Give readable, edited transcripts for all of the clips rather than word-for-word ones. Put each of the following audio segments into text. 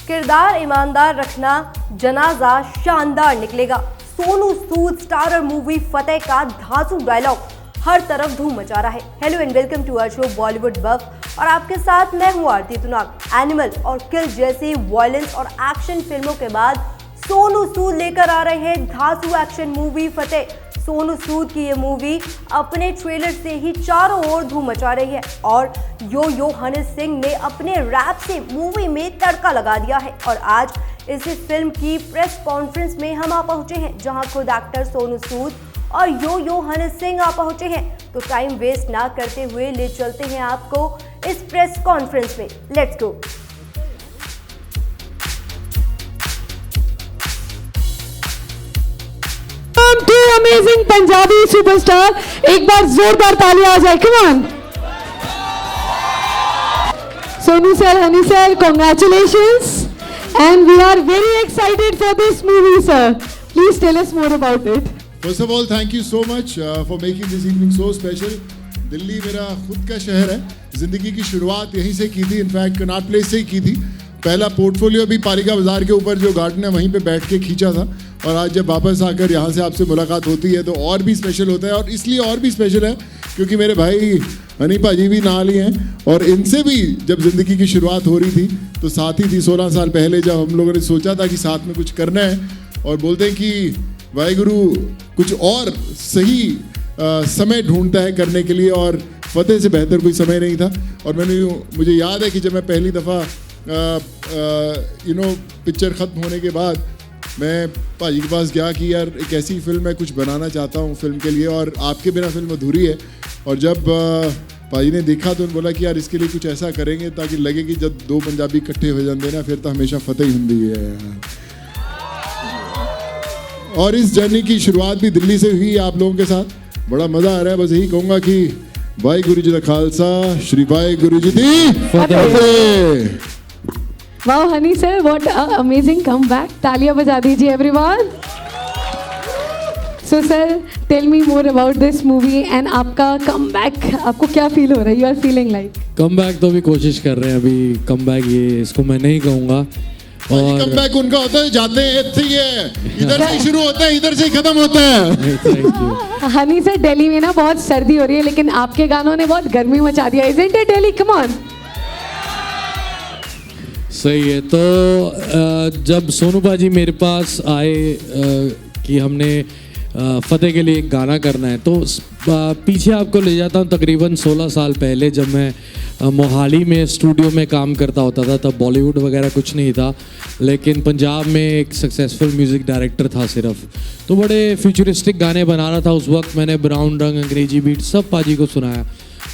किरदार ईमानदार रखना, जनाजा शानदार निकलेगा। सोनू सूद स्टारर मूवी फतेह का धांसू डायलॉग हर तरफ धूम मचा रहा है। Hello and welcome to our show Bollywood buff और आपके साथ मैं हूं आरती तुनाग। एनिमल और किल जैसी वायलेंस और एक्शन फिल्मों के बाद सोनू सूद लेकर आ रहे हैं धांसू एक्शन मूवी फतेह। सोनू सूद की ये मूवी अपने ट्रेलर से ही चारों ओर धूम मचा रही है और यो हनी सिंह ने अपने रैप से मूवी में तड़का लगा दिया है। और आज इस फिल्म की प्रेस कॉन्फ्रेंस में हम आ पहुंचे हैं, जहां खुद एक्टर सोनू सूद और यो हनी सिंह आ पहुंचे हैं। तो टाइम वेस्ट ना करते हुए ले चलते हैं आपको इस प्रेस कॉन्फ्रेंस में। Let's go. To amazing Punjabi superstar, एक बार जोरदार तालियां आ जाए। Come on Sonu sir, Honey sir, congratulations and we are very excited for this movie, sir. Please tell us more about it. First of all, thank you so much for making this evening so special. Delhi मेरा खुद का शहर है। जिंदगी की शुरुआत यहीं से की थी, इनफैक्ट कनॉट प्लेस से ही की थी। पहला पोर्टफोलियो भी पालिका बाजार के ऊपर जो गार्डन है वहीं पे बैठ के खींचा था। और आज जब वापस आकर यहाँ से आपसे मुलाकात होती है तो और भी स्पेशल होता है। और इसलिए और भी स्पेशल है क्योंकि मेरे भाई हनी भाजी भी नाल ही हैं और इनसे भी जब ज़िंदगी की शुरुआत हो रही थी तो साथ ही थी 16 साल पहले, जब हम लोगों ने सोचा था कि साथ में कुछ करना है और बोलते हैं कि वाहिगुरु कुछ और सही समय ढूंढता है करने के लिए, और फतेह से बेहतर कोई समय नहीं था। और मुझे याद है कि जब मैं पहली दफ़ा पिक्चर ख़त्म होने के बाद मैं भाजी के पास गया कि यार एक ऐसी फिल्म मैं कुछ बनाना चाहता हूँ फिल्म के लिए और आपके बिना फिल्म अधूरी है। और जब भाजी ने देखा तो उन्होंने बोला कि यार इसके लिए कुछ ऐसा करेंगे ताकि लगे कि जब दो पंजाबी इकट्ठे हो जाते ना फिर तो हमेशा फतेह ही हुंदी है। और इस जर्नी की शुरुआत भी दिल्ली से हुई आप लोगों के साथ। बड़ा मज़ा आ रहा है। बस यही कहूँगा कि वाहिगुरू जी दा खालसा, श्री वाहिगुरू जी दी फतेह। Wow, Honey sir, what an amazing comeback. तालियां बजा दीजिए everyone. So sir, tell me more about this movie and आपका comeback, आपको क्या फील हो रहा है? You are feeling like? Comeback तो अभी कोशिश कर रहे हैं। अभी कमबैक ये इसको मैं नहीं कहूँगा। और कमबैक उनका होता है जाते हैं इतने ही है, इधर से शुरू होता है इधर से खत्म होता है। Thank you. Honey sir, Delhi में ना बहुत सर्दी हो रही है लेकिन आपके गानों ने बहुत गर्मी मचा दिया। Isn't it Delhi? Come on. सही है। तो जब सोनू बाजी मेरे पास आए कि हमने फतेह के लिए एक गाना करना है तो पीछे आपको ले जाता हूँ तकरीबन 16 साल पहले, जब मैं मोहाली में स्टूडियो में काम करता होता था। तब बॉलीवुड वगैरह कुछ नहीं था लेकिन पंजाब में एक सक्सेसफुल म्यूज़िक डायरेक्टर था सिर्फ, तो बड़े फ्यूचरिस्टिक गाने बना रहा था उस वक्त। मैंने ब्राउन रंग, अंग्रेजी बीट सब पाजी को सुनाया।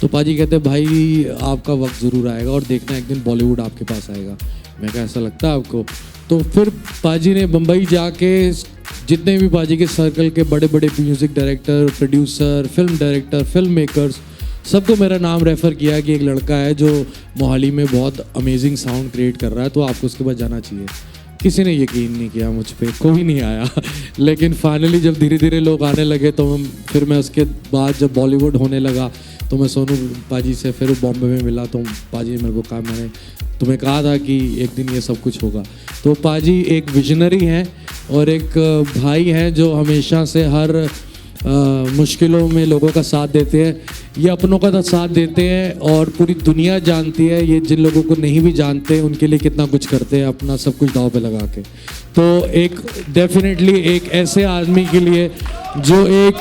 तो पाजी कहते भाई आपका वक्त ज़रूर आएगा और देखना एक दिन बॉलीवुड आपके पास आएगा। मैं कहा ऐसा लगता है आपको? तो फिर पाजी ने बम्बई जाके जितने भी पाजी के सर्कल के बड़े बड़े music director, producer, film director, film makers, सबको मेरा नाम रेफ़र किया कि एक लड़का है जो मोहाली में बहुत अमेजिंग साउंड क्रिएट कर रहा है, तो आपको उसके पास जाना चाहिए। किसी ने यकीन नहीं किया मुझ पे, कोई नहीं आया। लेकिन फाइनली जब धीरे धीरे लोग आने लगे तो फिर मैं उसके बाद जब बॉलीवुड होने लगा तो मैं सोनू पाजी से फिर बॉम्बे में मिला। तो पाजी ने मेरे को कहा, मैंने तुम्हें कहा था कि एक दिन ये सब कुछ होगा। तो पाजी एक विजनरी हैं और एक भाई हैं जो हमेशा से हर मुश्किलों में लोगों का साथ देते हैं। ये अपनों का साथ देते हैं और पूरी दुनिया जानती है ये जिन लोगों को नहीं भी जानते उनके लिए कितना कुछ करते हैं, अपना सब कुछ दांव पे लगा के। तो एक डेफिनेटली एक ऐसे आदमी के लिए जो एक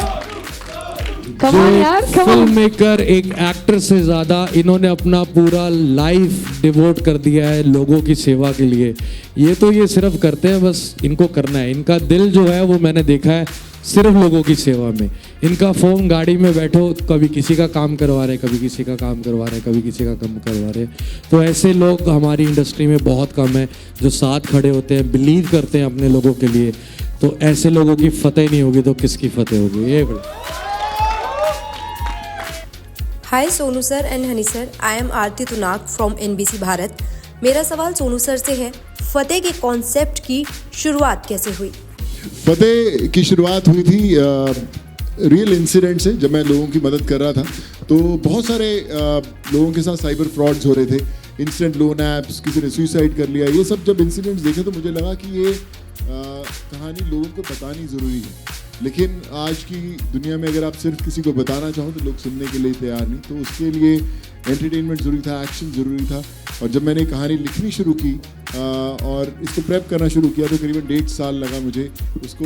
फिल्म मेकर, एक एक्टर से ज़्यादा इन्होंने अपना पूरा लाइफ डिवोट कर दिया है लोगों की सेवा के लिए। ये सिर्फ करते हैं, बस इनको करना है। इनका दिल जो है वो मैंने देखा है सिर्फ लोगों की सेवा में। इनका फ़ोन गाड़ी में बैठो कभी किसी का काम करवा रहे, कभी किसी का काम करवा रहे, कभी किसी का काम करवा रहे। तो ऐसे लोग हमारी इंडस्ट्री में बहुत कम है जो साथ खड़े होते हैं, बिलीव करते हैं अपने लोगों के लिए। तो ऐसे लोगों की फतेह नहीं होगी तो किसकी फतेह होगी? ये hi Sonu sir and Honey sir, I am Aarti तुनाग फ्रॉम NBC भारत। मेरा सवाल सोनू सर से है, फतेह के कॉन्सेप्ट की शुरुआत कैसे हुई? फतेह की शुरुआत हुई थी रियल इंसिडेंट से। जब मैं लोगों की मदद कर रहा था तो बहुत सारे लोगों के साथ साइबर फ्रॉड्स हो रहे थे इंस्टेंट लोन ऐप्स, किसी ने सुसाइड कर लिया, ये सब जब इंसिडेंट्स देखे तो मुझे लगा कि ये कहानी लोगों को बतानी ज़रूरी है। लेकिन आज की दुनिया में अगर आप सिर्फ किसी को बताना चाहो तो लोग सुनने के लिए तैयार नहीं, तो उसके लिए एंटरटेनमेंट ज़रूरी था, एक्शन ज़रूरी था। और जब मैंने कहानी लिखनी शुरू की और इसको प्रेप करना शुरू किया तो करीबन 1.5 साल लगा मुझे उसको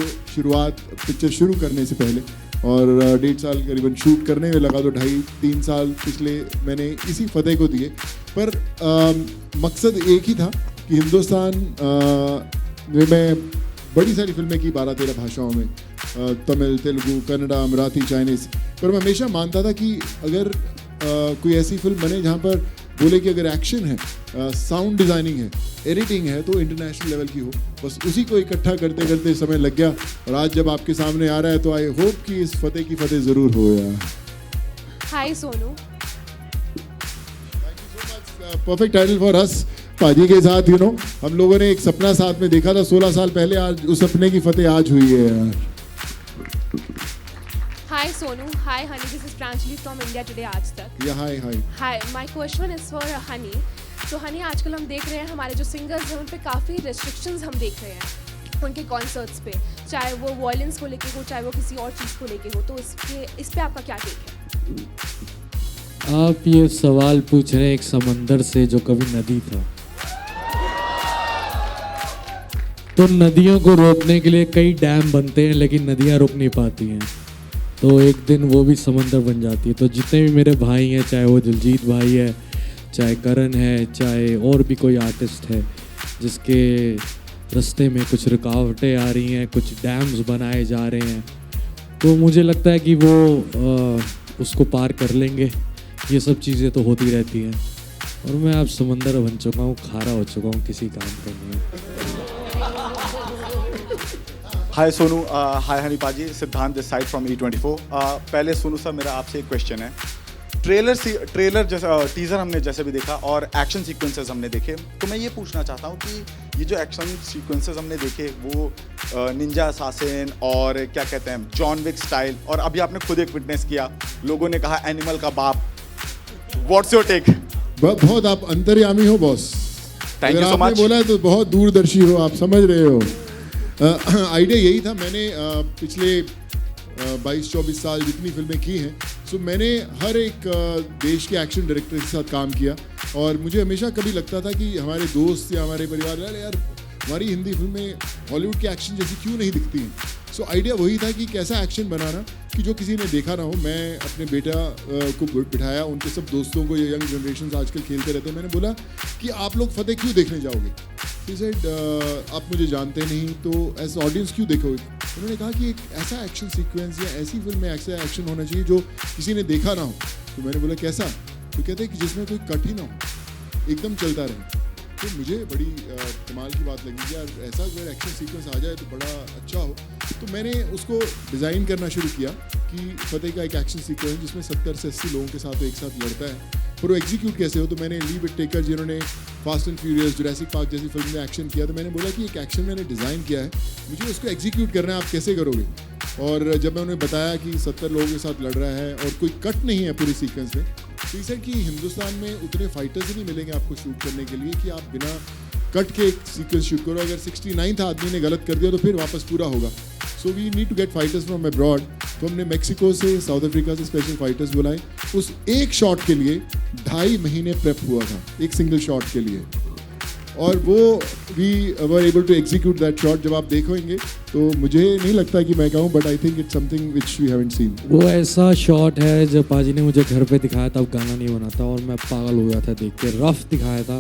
पिक्चर शुरू करने से पहले, और 1.5 साल करीबन शूट करने में लगा, तो 2.5-3 साल पिछले मैंने इसी फतेह को दिए। पर मकसद एक ही था कि हिंदुस्तान में मैं बड़ी सारी फिल्में की 12-13 भाषाओं में, तमिल, तेलुगु, कन्नड़ा, मराठी, चाइनीज़, पर मैं हमेशा मानता था कि अगर कोई ऐसी फिल्म बने जहाँ पर बोले कि अगर एक्शन है, साउंड डिज़ाइनिंग है, एडिटिंग है, तो इंटरनेशनल लेवल की हो। बस उसी को इकट्ठा करते करते समय लग गया, और आज जब आपके सामने आ रहा है तो आई होप कि इस फतेह की फतेह ज़रूर हो यार। Hi Sonu. Perfect title for us. पाजी के साथ हम लोगों ने एक सपना साथ में देखा था 16 साल पहले, आज उस सपने की फतेह आज हुई है यार। Hi Sonu, hi Honey, this is Pranjali from India Today आज तक। या हाय हाय। Hi, my question is for Honey. तो Honey, आजकल हम देख रहे हैं हमारे जो सिंगर्स हैं उन पे काफ़ी restrictions हम देख रहे हैं उनके कॉन्सर्ट्स पे, चाहे वो वॉयलेंस को लेके हो, चाहे वो किसी और चीज़ को लेके हो, तो इस पे आपका क्या टेक है? आप ये सवाल पूछ रहे हैं एक समंदर से जो कभी नदी था। तो नदियों को रोकने के लिए कई डैम बनते हैं, लेकिन नदियाँ रुक नहीं पाती हैं, तो एक दिन वो भी समंदर बन जाती है। तो जितने भी मेरे भाई हैं, चाहे वो दिलजीत भाई है, चाहे करण है, चाहे और भी कोई आर्टिस्ट है जिसके रास्ते में कुछ रुकावटें आ रही हैं, कुछ डैम्स बनाए जा रहे हैं, तो मुझे लगता है कि वो उसको पार कर लेंगे। ये सब चीज़ें तो होती रहती हैं, और मैं अब समंदर बन चुका हूँ, खारा हो चुका हूँ किसी काम करने में। हाय सोनू, हाय हनी पाजी, सिद्धांत दिस साइड फ्रॉम E24। पहले सोनू सर, मेरा आपसे एक क्वेश्चन है। ट्रेलर जैसा टीज़र हमने जैसे भी देखा और एक्शन सीक्वेंसेस हमने देखे, तो मैं ये पूछना चाहता हूँ कि ये जो एक्शन सीक्वेंसेस हमने देखे वो निंजा असासिन और क्या कहते हैं जॉन विक स्टाइल, और अभी आपने खुद एक विटनेस किया, लोगों ने कहा एनिमल का बाप, व्हाट्स योर टेक? बहुत आप अंतर्यामी हो बॉस। थैंक यू सो आपने मच। बोला है तो बहुत दूरदर्शी हो, आप समझ रहे हो। आइडिया यही था। मैंने पिछले 22-24 साल जितनी फिल्में की हैं, सो मैंने हर एक देश के एक्शन डायरेक्टर के साथ काम किया, और मुझे हमेशा कभी लगता था कि हमारे दोस्त या हमारे परिवार यार हमारी हिंदी फिल्में हॉलीवुड के एक्शन जैसी क्यों नहीं दिखती हैं। सो आइडिया वही था कि कैसा एक्शन बनाना कि जो किसी ने देखा ना हो। मैं अपने बेटा को बिठाया, उनके सब दोस्तों को, ये यंग जनरेशन आजकल खेलते रहते हैं, मैंने बोला कि आप लोग फतेह क्यों देखने जाओगे? ही सेड आप मुझे जानते नहीं, तो एज ऑडियंस क्यों देखोगे? उन्होंने कहा कि एक ऐसा एक्शन सीक्वेंस या ऐसी फिल्म में ऐसा एक्शन होना चाहिए जो किसी ने देखा ना हो। तो मैंने बोला कैसा? तो कहते हैं कि जिसमें कोई कट ही ना हो, एकदम चलता रहे। तो मुझे बड़ी कमाल की बात लगी कि यार ऐसा अगर एक्शन सीक्वेंस आ जाए तो बड़ा अच्छा हो। तो मैंने उसको डिज़ाइन करना शुरू किया कि फतेह का एक एक्शन सीक्वेंस जिसमें 70 से 80 लोगों के साथ एक साथ लड़ता है, पर वो एग्जीक्यूट कैसे हो। तो मैंने ली विटेकर जिन्होंने fast and furious, Jurassic park जैसी फिल्म में एक्शन किया, तो मैंने बोला कि एक एक्शन मैंने डिज़ाइन किया है, मुझे उसको एग्जीक्यूट करना है, आप कैसे करोगे? और जब मैं उन्हें बताया कि 70 लोगों के साथ लड़ रहा है और कोई कट नहीं है पूरी सीक्वेंस में, तो ये कि हिंदुस्तान में उतने फाइटर्स ही नहीं मिलेंगे आपको शूट करने के लिए कि आप बिना कट के एक सीक्वेंस शूट करो। अगर 69th आदमी ने गलत कर दिया तो फिर वापस पूरा होगा। So we need to get fighters from abroad. तो हमने मेक्सिको से, साउथ अफ्रीका से स्पेशल फाइटर्स बुलाए। उस एक शॉट के लिए 2.5 महीने प्रेप हुआ था, एक सिंगल शॉट के लिए, और वो we were able to execute that shot. जब आप देखोगे तो मुझे नहीं लगता कि मैं कहूँ, but I think it's something which we haven't seen. वो ऐसा शॉट है जब पाजी ने मुझे घर पे दिखाया था, गाना नहीं बना था, और मैं पागल हो गया था देख के। रफ दिखाया था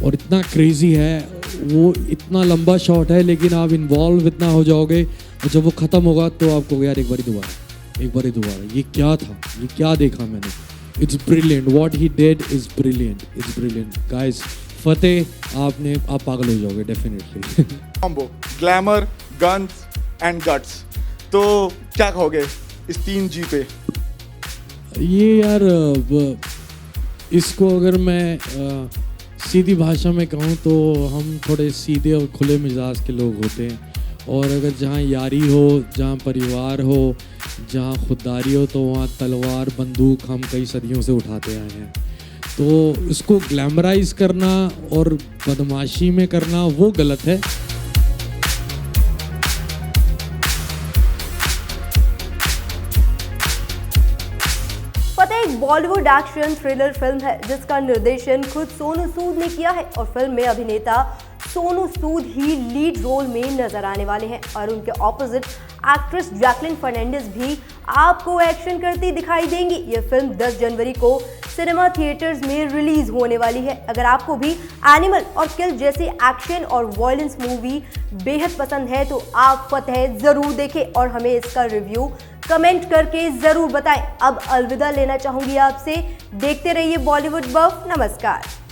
और इतना क्रेजी है वो, इतना लंबा शॉट है, लेकिन आप इन्वॉल्व इतना हो जाओगे, और जब वो ख़त्म होगा तो आपको यार एक बार दोबारा ये क्या था, ये क्या देखा मैंने। It's brilliant, what he did is brilliant, it's brilliant guys. Fateh आप पागल हो जाओगे definitely. Combo glamour, guns and guts, तो क्या कहोगे इस 3G पे? ये यार इसको अगर मैं सीधी भाषा में कहूँ तो हम थोड़े सीधे और खुले मिजाज के लोग होते हैं, और अगर जहाँ यारी हो, जहाँ परिवार हो, जहाँ खुददारी हो, तो वहाँ तलवार बंदूक हम कई सदियों से उठाते आए हैं। तो इसको ग्लैमराइज करना और बदमाशी में करना वो गलत है। फतेह एक बॉलीवुड एक्शन थ्रिलर फिल्म है जिसका निर्देशन खुद सोनू सूद ने किया है और फिल्म में अभिनेता सोनू सूद ही लीड रोल में नजर आने वाले हैं और उनके ऑपोजिट एक्ट्रेस जैकलिन फर्नांडिस भी आपको एक्शन करती दिखाई देंगी। ये फिल्म 10 जनवरी को सिनेमा थिएटर्स में रिलीज होने वाली है। अगर आपको भी एनिमल और किल जैसी एक्शन और वायलेंस मूवी बेहद पसंद है तो आप फतेह जरूर देखें और हमें इसका रिव्यू कमेंट करके जरूर बताएं। अब अलविदा लेना चाहूंगी आपसे। देखते रहिए बॉलीवुड बफ। नमस्कार।